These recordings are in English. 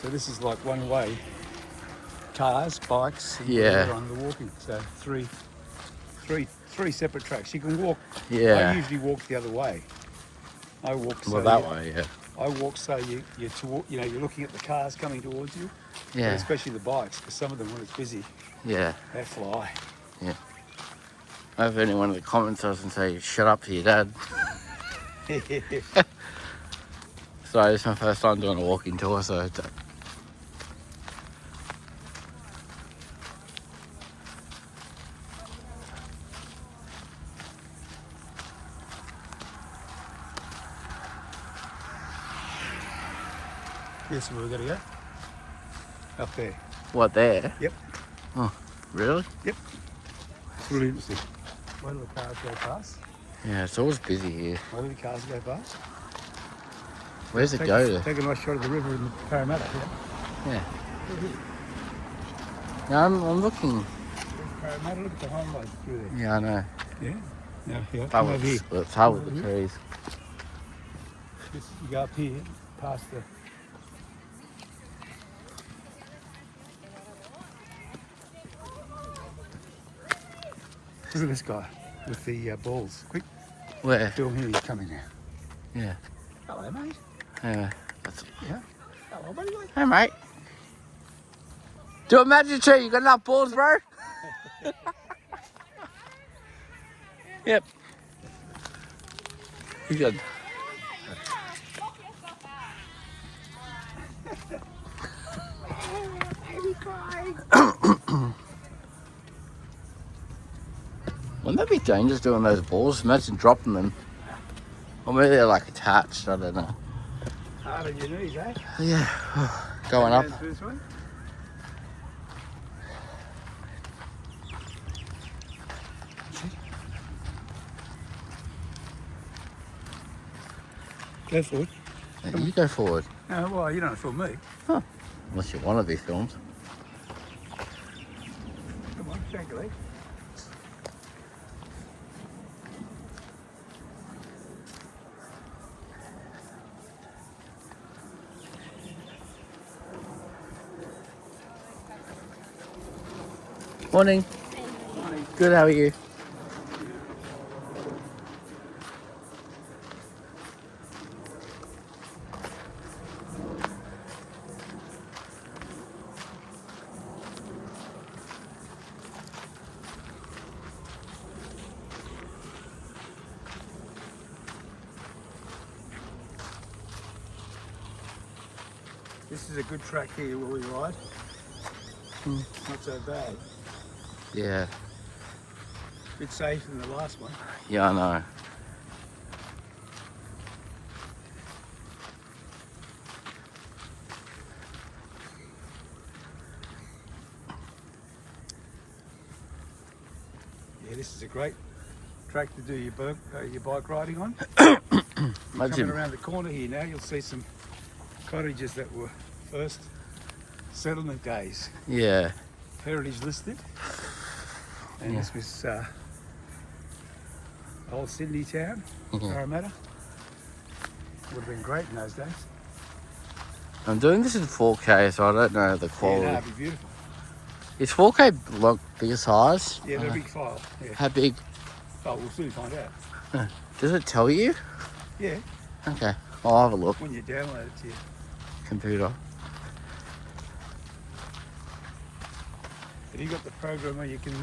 So this is like one way. Cars, bikes, and Yeah. on the walking. So three separate tracks. You can walk. Yeah. I usually walk the other way. I walk. Well, that way, yeah. I walk so you're looking at the cars coming towards you. Yeah. But especially the bikes, because some of them, when it's busy, Yeah. they fly. Yeah. I hope anyone in the comments doesn't say, shut up to your dad. Sorry, this is my first time doing a walking tour, so... Yes, where we're going to go? Up there. What, there? Yep. Oh, really? Yep. It's really interesting. Where do the cars go past? Yeah, it's always busy here. Where do the cars go past? Where's it go to? Take a nice shot of the river in Parramatta, yeah? Yeah. Yeah, I'm looking. There's Parramatta, look at the highlights through there. Yeah, I know. Yeah? Yeah, That come over here. it's hard with the trees. You go up here, past the... Look at this guy with the balls. Quick, Where? do him here, he's coming now. Yeah. Hello, mate. Yeah. Yeah. Hello, buddy. Hey, mate. Do a magic trick. You got enough balls, bro? Yep. You good. Baby crying. Wouldn't that be dangerous doing those balls? Imagine dropping them. Or maybe they're like attached, I don't know. Hard on your knees, eh? Yeah. Going up. This one. Go forward. You go forward. Well, you don't film me. Huh. Unless you want to be filmed. Come on, shake a leg. Morning. Morning. Good, how are you? This is a good track here where we ride. Not so bad. Yeah. A bit safer than the last one. Yeah, I know. Yeah, this is a great track to do your bike riding on. Coming around the corner here now, you'll see some cottages that were first settlement days. Yeah. Heritage listed. And this was old Sydney town, Parramatta. Would have been great in those days. I'm doing this in 4K, so I don't know the quality. Yeah, no, it'd be beautiful. Is 4K like bigger size? Yeah, they're a big file. Yeah. How big? Oh, we'll soon find out. Does it tell you? Yeah, Okay, I'll have a look. when you download it to your Computer. Have you got the program where you can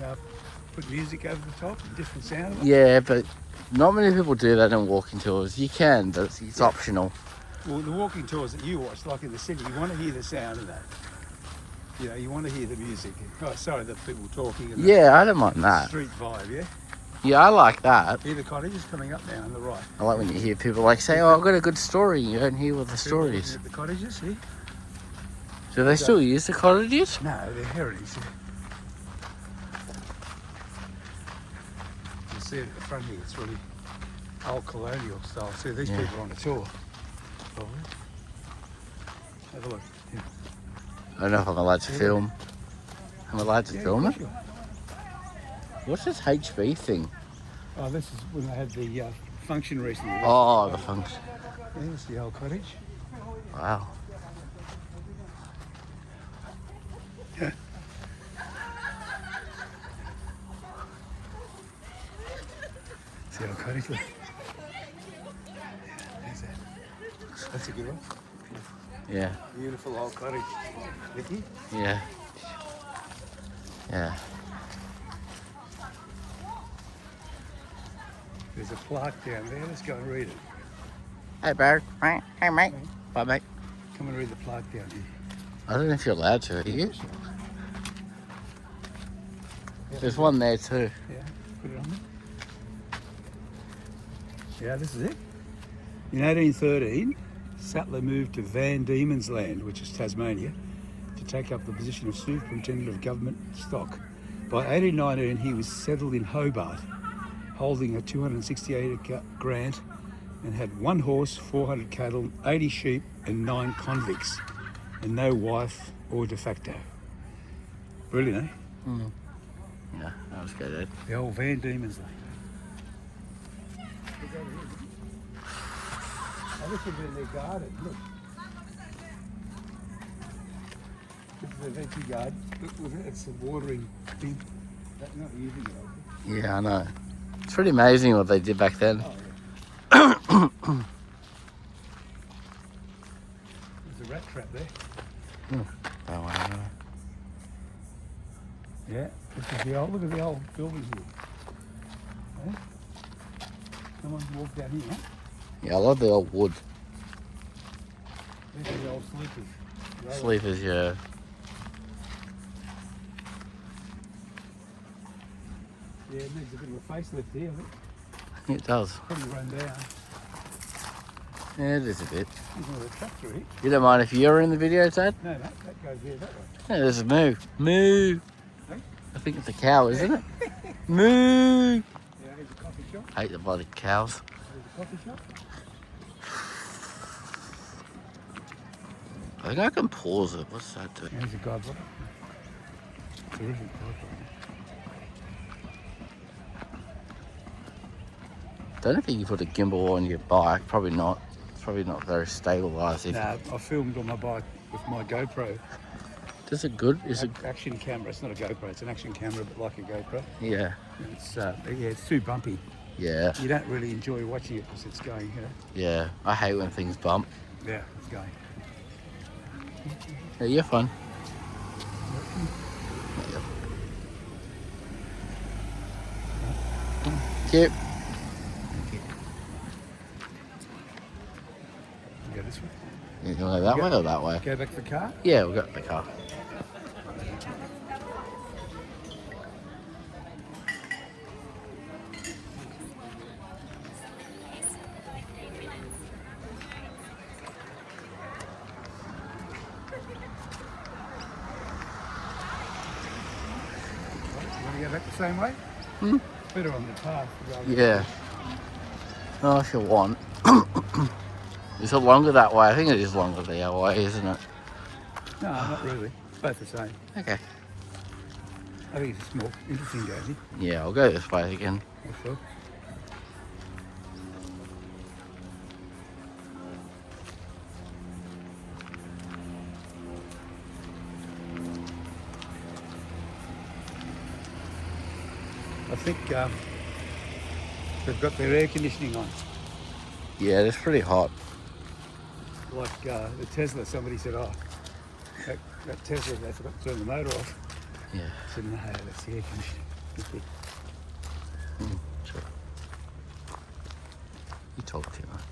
put music over the top, a different sound? Yeah, but not many people do that in walking tours. You can, but it's optional. Well, the walking tours that you watch, like in the city, you want to hear the sound of that. You know, you want to hear the music. Oh, sorry, the people talking. And Yeah, I don't mind that. street vibe, yeah? Yeah, I like that. Hear the cottages coming up now on the right. I like when you hear people like say, "Oh, I've got a good story." You don't hear what the People story looking is. at the cottages, see? Do they still use the cottages? No, they're heritage. You see it at the front here, it's really old colonial style. See, these people are on a tour. Probably. Have a look. Yeah. I don't know if I'm allowed to film. I'm allowed to film it? Sure. What's this HB thing? Oh, this is when they had the function recently. Oh, the function. There's the old cottage. Wow. the old cottage. Look. There's that. That's a good one. Yeah. Beautiful old cottage. Vicky? Yeah. Yeah. There's a plaque down there. Let's go and read it. Hey, bird. Hey, mate. Bye, mate. Come and read the plaque down here. I don't know if you're allowed to. Are you? There's one there too. Yeah, put it on there. Yeah, this is it. In 1813, Sattler moved to Van Diemen's Land, which is Tasmania, to take up the position of superintendent of government stock. By 1819, he was settled in Hobart, holding a 260-acre grant, and had 1 horse, 400 cattle, 80 sheep, and 9 convicts, and no wife or de facto. Brilliant, eh? Mm. Yeah, that was good, Ed. The old Van Diemen's Land. Oh, this would be in their garden. Look. This is their veggie garden. Look, it's a watering thing. That's not using it. Yeah, I know. It's pretty amazing what they did back then. Oh, yeah. There's a rat trap there. Oh, wow. Yeah, this is the old. Look at the old building here. Eh? Someone walked down here. Huh? Yeah, I love the old wood. These are the old sleepers. Sleepers, yeah. Yeah, it needs a bit of a facelift here. Look. It does. Pretty run down. Yeah, it is a bit. There's another truck through here. You don't mind if you're in the video, Dad? No, that goes here that way. Yeah, there's a moo. Moo. Hey? I think it's a cow, isn't it? Moo. Yeah, here's a coffee shop. I hate the bloody cows. There's a coffee shop. I think I can pause it. What's that doing? There's a guide book. Terrific guide book. Don't know if you can put a gimbal on your bike. Probably not. It's probably not very stabilised. If No, I filmed on my bike with my GoPro. Is it good? Is it? Action camera. It's not a GoPro. It's an action camera, but like a GoPro. Yeah. It's it's too bumpy. Yeah. You don't really enjoy watching it because it's going. Yeah. I hate when things bump. Yeah, it's going. Yeah, you're fun. Cute. Go this way. You can go that way or that way? Go back to the car. Yeah, we'll go to the car. You want to go back the same way? Hmm? Better on the path. rather than- Yeah. Oh, if you want. Is it longer that way? I think it is longer the other way, isn't it? No, not really. Both the same. Okay. I think it's more interesting going here. Yeah, I'll go this way again. That's all. I think they've got their air conditioning on. Yeah, it's pretty hot. Like the Tesla, somebody said, oh, that Tesla, they forgot to turn the motor off. Yeah. I said, no, that's the air conditioning. Sure. You talk too much.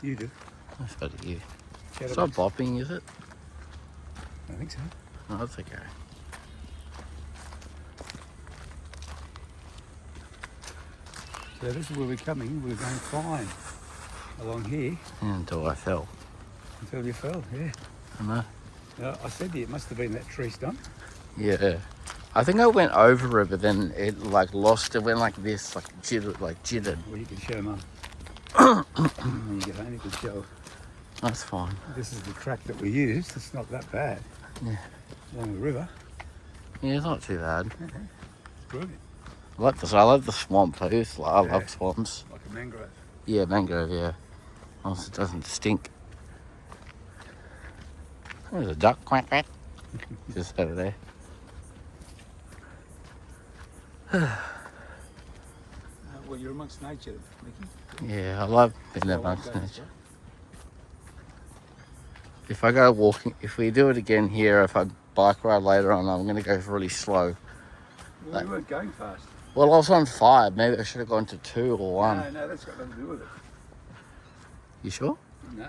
You do. That's better you. Chatterbox. It's not bopping, is it? I think so. No, that's okay. So this is where we're coming. We're going fine along here Until I fell. until you fell. Yeah. I know. I said to you, it must have been that tree stump. Yeah. I think I went over it, but then it like lost. It went like this, like jittered. Well, you can show Mum. When you get home, you can show. That's fine. This is the track that we used. It's not that bad. Yeah. Along the river. Yeah, it's not too bad. It's brilliant. I like the swamp too. I love swamps. Like a mangrove. Yeah, mangrove, yeah. Also, it doesn't stink. There's a duck, quack, quack. Just over there. Well, you're amongst nature, Mickey. Yeah, I love being Well, amongst okay, nature. If I go walking, if we do it again here, if I bike ride later on, I'm going to go really slow. Well, we weren't going fast. Well, I was on 5. Maybe I should have gone to 2 or 1. No, that's got nothing to do with it. You sure? No.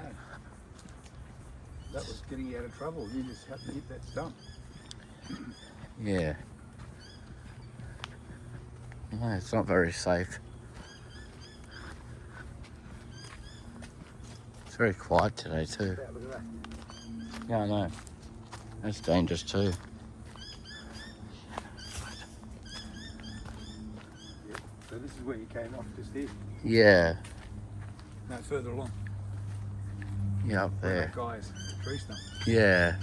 That was getting you out of trouble. You just happened to hit that stump. Yeah. No, it's not very safe. It's very quiet today too. Yeah, look at that. Yeah, I know. That's dangerous too. Yeah. So this is where you came off, just here. Yeah. No, further along. Yeah, up Where there. that guy's tree stump. Yeah.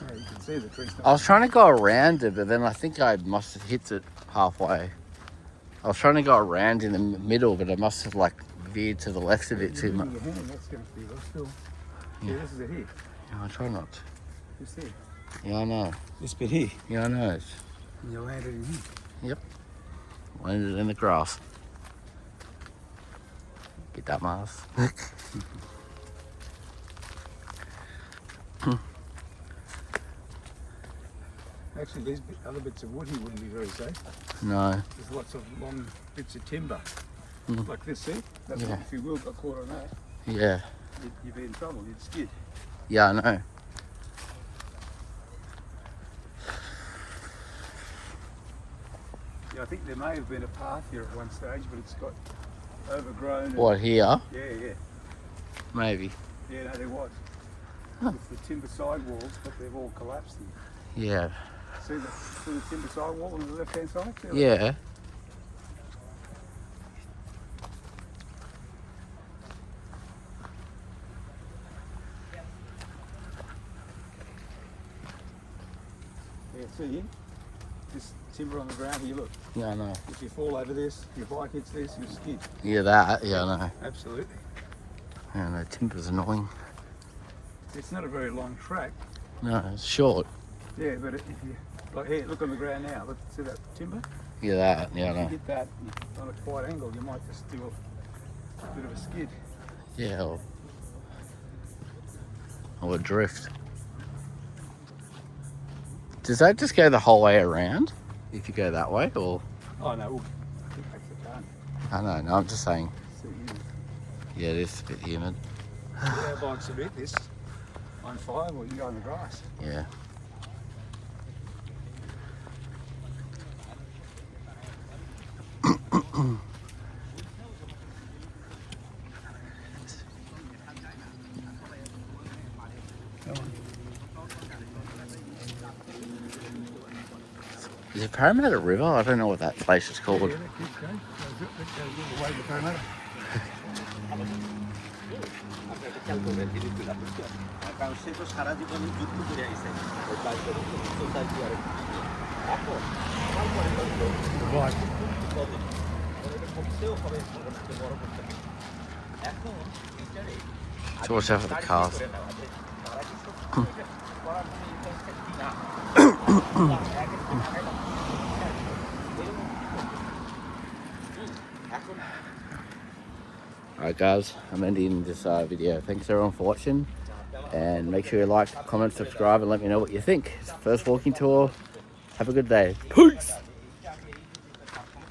Yeah, you can see the tree stump. I was trying to go around it, but then I think I must have hit it halfway. I was trying to go around in the middle, but I must have like veered to the left a bit too much. Your hand, that's going to be well still. Yeah, Yeah. this is it here. Yeah, I try not to. Just here. Yeah, I know. This bit here. Yeah, I know. And you landed in here. Yep. Landed in the grass. Get that mask. Actually, these other bits of wood here wouldn't be very safe. No. There's lots of long bits of timber. Mm. Like this, see? That's Yeah. what, if you will got caught on that, Yeah. you'd be in trouble. You'd skid. Yeah, I know. Yeah, I think there may have been a path here at one stage, but it's got overgrown. And, What, here? Yeah. Maybe. Yeah, no, there was. Huh. With the timber sidewalls, but they've all collapsed here. Yeah. See the timber sidewall on the left-hand side? See that? Yeah. Yeah, see here? This timber on the ground here, look. Yeah, I know. If you fall over this, your bike hits this, you skid. Yeah, that. Yeah, I know. Absolutely. Yeah, no, timber's annoying. It's not a very long track. No, it's short. Yeah, but if you, like here, look on the ground now. Look, see that timber? Yeah, that. Yeah, I If you know. hit that on a quiet angle, you might just do a bit of a skid. Yeah. Or drift. Does that just go the whole way around? If you go that way, or? Oh no, I think that's the car. I know, no, I'm just saying. See, Yeah, it is a bit humid. yeah, bikes a bit this on fire, or you can go on the grass. Yeah. Is it Parramatta River? I don't know what that place is called. Yeah, that keeps going. That goes all the way to Parramatta. So watch out for the cars. Alright guys, I'm ending this video. Thanks everyone for watching, and make sure you like, comment, subscribe, and let me know what you think. It's the first walking tour. Have a good day. Peace!